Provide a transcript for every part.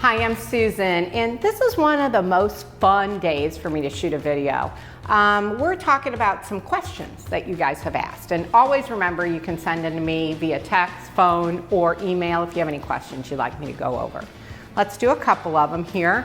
Hi, I'm Susan, and this is one of the most fun days for me to shoot a video. We're talking about some questions that you guys have asked, and always remember you can send them to me via text, phone, or email if you have any questions you'd like me to go over. Let's do a couple of them here.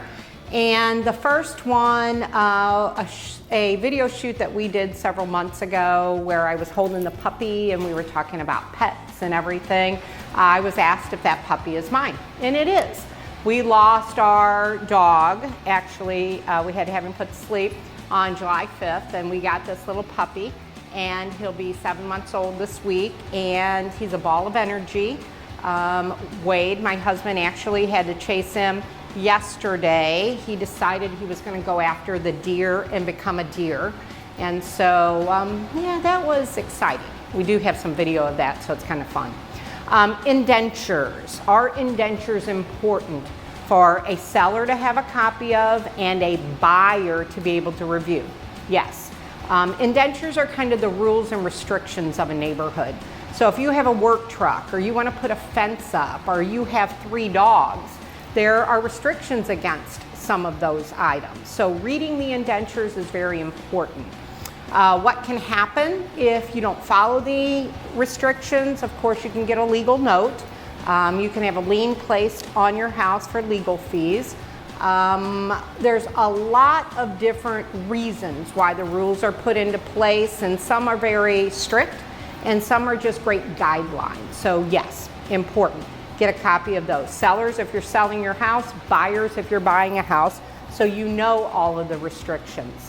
And the first one, a video shoot that we did several months ago where I was holding the puppy and we were talking about pets and everything. I was asked if that puppy is mine, and it is. We lost our dog. Actually, we had to have him put to sleep on July 5th, and we got this little puppy, and he'll be 7 months old this week, and he's a ball of energy. Wade, my husband, actually had to chase him yesterday. He decided he was going to go after the deer and become a deer, and so yeah, that was exciting. We do have some video of that, so it's kind of fun. Indentures. Are indentures important for a seller to have a copy of and a buyer to be able to review? Yes. Indentures are kind of the rules and restrictions of a neighborhood. So if you have a work truck, or you want to put a fence up, or you have 3 dogs, there are restrictions against some of those items. So reading the indentures is very important. What can happen if you don't follow the restrictions? Of course, you can get a legal note. You can have a lien placed on your house for legal fees. There's a lot of different reasons why the rules are put into place, and some are very strict and some are just great guidelines. So yes, important. Get a copy of those. Sellers, if you're selling your house; buyers, if you're buying a house, so you know all of the restrictions.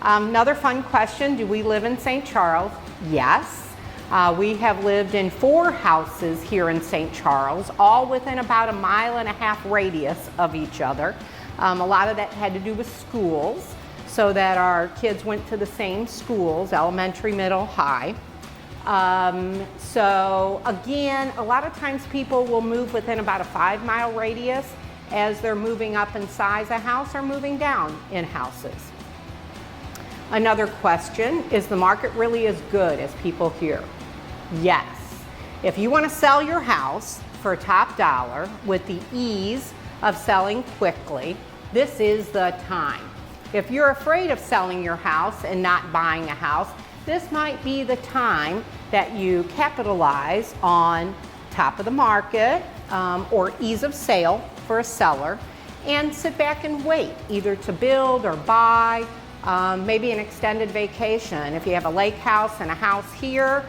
Another fun question, do we live in St. Charles? Yes. We have lived in 4 houses here in St. Charles, all within about a 1.5 mile radius of each other. A lot of that had to do with schools, so that our kids went to the same schools, elementary, middle, high. So again, a lot of times people will move within about a 5-mile radius as they're moving up in size a house or moving down in houses. Another question, is the market really as good as people hear? Yes. If you want to sell your house for top dollar with the ease of selling quickly, this is the time. If you're afraid of selling your house and not buying a house, this might be the time that you capitalize on top of the market or ease of sale for a seller, and sit back and wait either to build or buy. Maybe an extended vacation. If you have a lake house and a house here,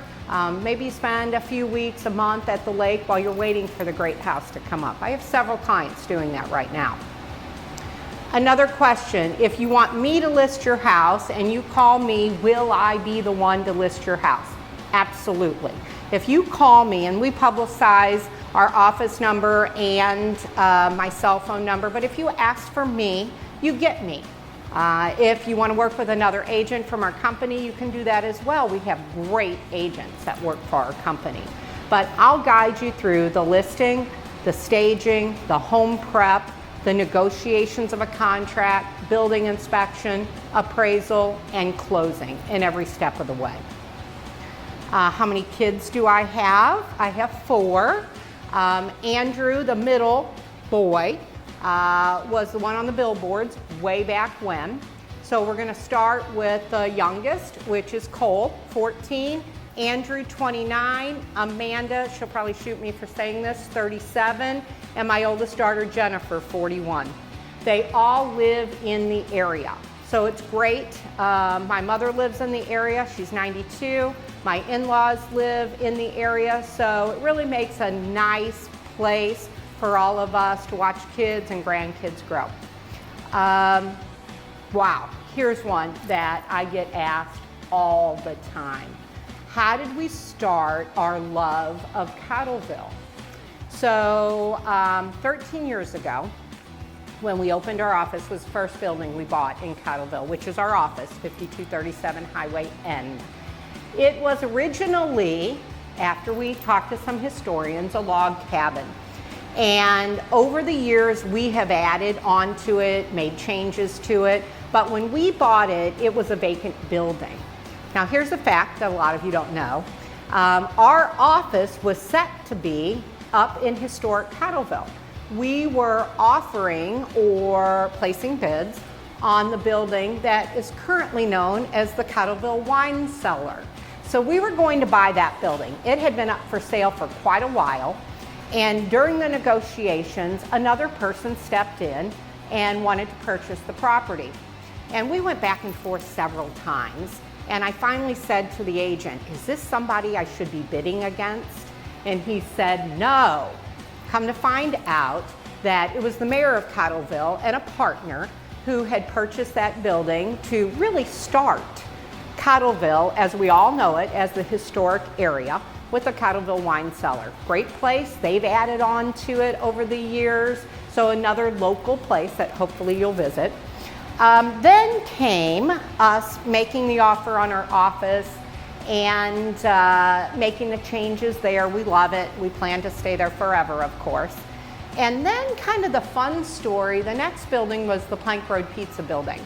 maybe spend a few weeks, a month at the lake while you're waiting for the great house to come up. I have several clients doing that right now. Another question, if you want me to list your house and you call me, will I be the one to list your house? Absolutely. If you call me, and we publicize our office number and my cell phone number, but if you ask for me, you get me. If you want to work with another agent from our company, you can do that as well. We have great agents that work for our company. But I'll guide you through the listing, the staging, the home prep, the negotiations of a contract, building inspection, appraisal, and closing in every step of the way. How many kids do I have? I have 4. Andrew, the middle boy, was the one on the billboards way back when. So we're going to start with the youngest, which is Cole, 14, Andrew, 29, Amanda, she'll probably shoot me for saying this, 37, and my oldest daughter, Jennifer, 41. They all live in the area, so it's great. My mother lives in the area, she's 92. My in-laws live in the area, so it really makes a nice place for all of us to watch kids and grandkids grow. Wow, here's one that I get asked all the time. How did we start our love of Cottleville? So 13 years ago, when we opened our office, was the first building we bought in Cottleville, which is our office, 5237 Highway N. It was originally, after we talked to some historians, a log cabin. And over the years, we have added onto it, made changes to it. But when we bought it, it was a vacant building. Now, here's a fact that a lot of you don't know. Our office was set to be up in historic Cottleville. we were offering or placing bids on the building that is currently known as the Cottleville Wine Cellar. So we were going to buy that building. It had been up for sale for quite a while, and during the negotiations, another person stepped in and wanted to purchase the property. And we went back and forth several times, and I finally said to the agent, "Is this somebody I should be bidding against?" And he said, "No." Come to find out that it was the mayor of Cottleville and a partner who had purchased that building to really start Cottleville, as we all know it, as the historic area with the Cottleville Wine Cellar. Great place. They've added on to it over the years, so another local place that hopefully you'll visit. Then came us making the offer on our office and making the changes there. We love it. We plan to stay there forever, of course. And then kind of the fun story, the next building was the Plank Road Pizza building.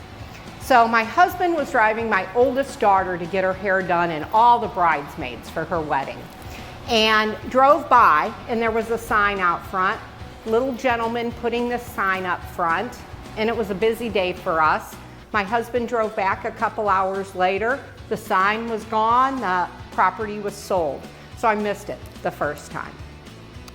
So my husband was driving my oldest daughter to get her hair done and all the bridesmaids for her wedding. And drove by, and there was a sign out front, little gentleman putting this sign up front, and it was a busy day for us. My husband drove back a couple hours later. The sign was gone, the property was sold. So I missed it the first time.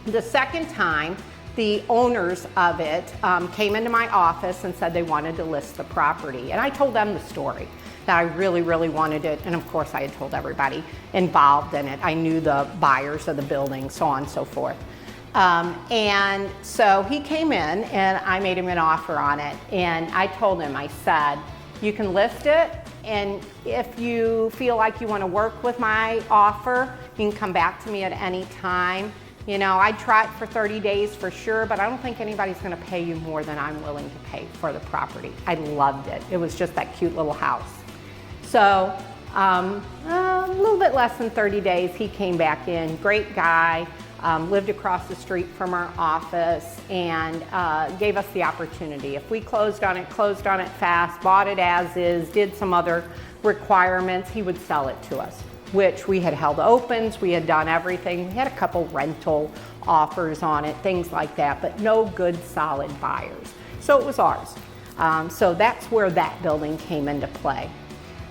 The second time, the owners of it came into my office and said they wanted to list the property. And I told them the story, that I really, really wanted it. And of course, I had told everybody involved in it. I knew the buyers of the building, so on and so forth. And so he came in and I made him an offer on it. And I told him, I said, "You can list it, and if you feel like you want to work with my offer, you can come back to me at any time. You know, I'd try it for 30 days for sure, but I don't think anybody's going to pay you more than I'm willing to pay for the property." I loved it. It was just that cute little house. So a little bit less than 30 days, he came back in. Great guy. Lived across the street from our office, and gave us the opportunity. If we closed on it fast, bought it as is, did some other requirements, he would sell it to us, which we had held opens, we had done everything. We had a couple rental offers on it, things like that, but no good solid buyers. So it was ours. So that's where that building came into play.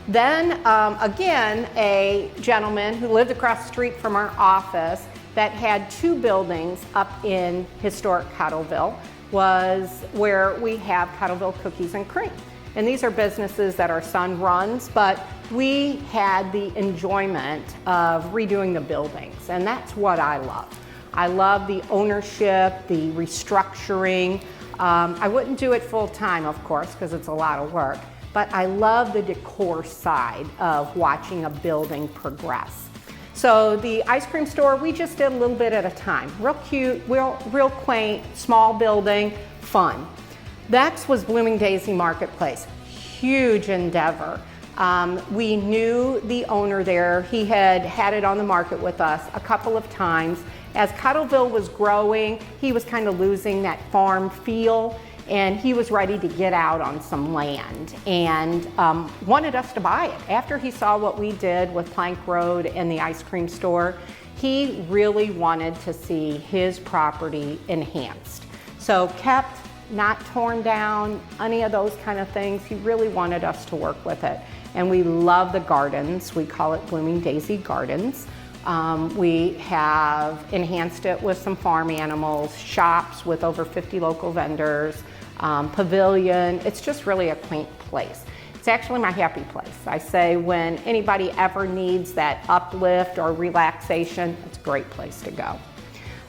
Then again, a gentleman who lived across the street from our office that had two buildings up in historic Cottleville was where we have Cottleville Cookies and Cream. And these are businesses that our son runs, but we had the enjoyment of redoing the buildings, and that's what I love. I love the ownership, the restructuring. I wouldn't do it full time, of course, because it's a lot of work, but I love the decor side of watching a building progress. So the ice cream store, we just did a little bit at a time. Real cute, real quaint, small building, fun. Next was Blooming Daisy Marketplace. Huge endeavor. We knew the owner there. He had it on the market with us a couple of times. As Cottleville was growing, he was kind of losing that farm feel, and he was ready to get out on some land and wanted us to buy it. After he saw what we did with Plank Road and the ice cream store, he really wanted to see his property enhanced. So kept, not torn down, any of those kind of things. He really wanted us to work with it. And we love the gardens. We call it Blooming Daisy Gardens. We have enhanced it with some farm animals, shops with over 50 local vendors, pavilion. It's just really a quaint place. It's actually my happy place. I say when anybody ever needs that uplift or relaxation, it's a great place to go.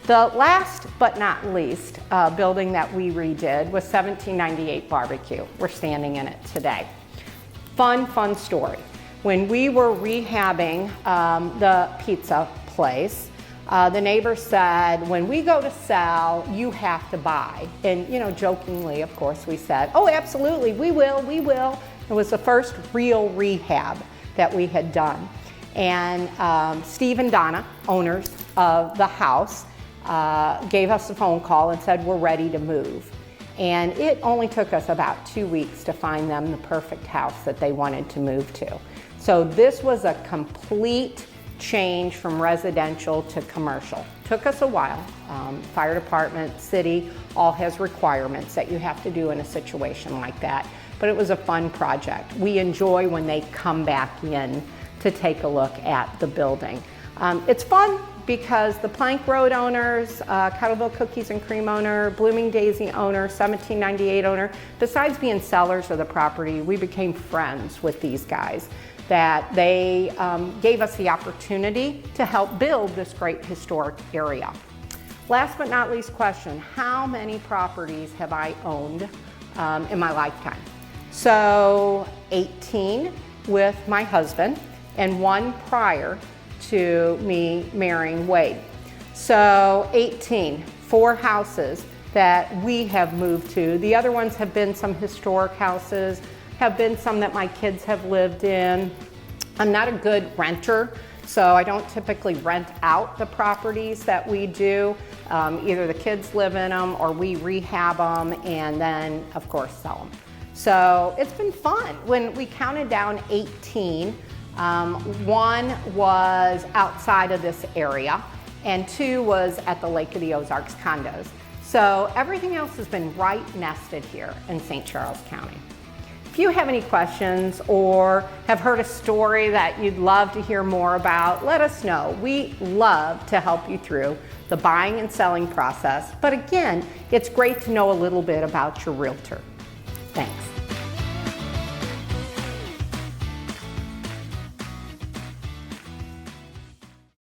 The last but not least building that we redid was 1798 Barbecue. We're standing in it today. Fun story. When we were rehabbing the pizza place, the neighbor said, "When we go to sell, you have to buy." And, you know, jokingly, of course, we said, "Oh, absolutely, we will. It was the first real rehab that we had done. And Steve and Donna, owners of the house, gave us a phone call and said, "We're ready to move." And it only took us about 2 weeks to find them the perfect house that they wanted to move to. So this was a complete change from residential to commercial. Took us a while. Fire department, city, all has requirements that you have to do in a situation like that. But it was a fun project. We enjoy when they come back in to take a look at the building. It's fun because the Plank Road owners, Cottleville Cookies and Cream owner, Blooming Daisy owner, 1798 owner, besides being sellers of the property, we became friends with these guys. That they gave us the opportunity to help build this great historic area. Last but not least question, how many properties have I owned in my lifetime? So 18 with my husband and 1 prior to me marrying Wade. So 18, 4 houses that we have moved to. The other ones have been some historic houses, have been some that my kids have lived in. I'm not a good renter, so I don't typically rent out the properties that we do. Either the kids live in them or we rehab them and then, of course, sell them. So it's been fun. When we counted down 18, 1 was outside of this area and 2 was at the Lake of the Ozarks condos. So everything else has been right nested here in St. Charles County. If you have any questions or have heard a story that you'd love to hear more about, let us know. We love to help you through the buying and selling process. But again, it's great to know a little bit about your realtor. Thanks.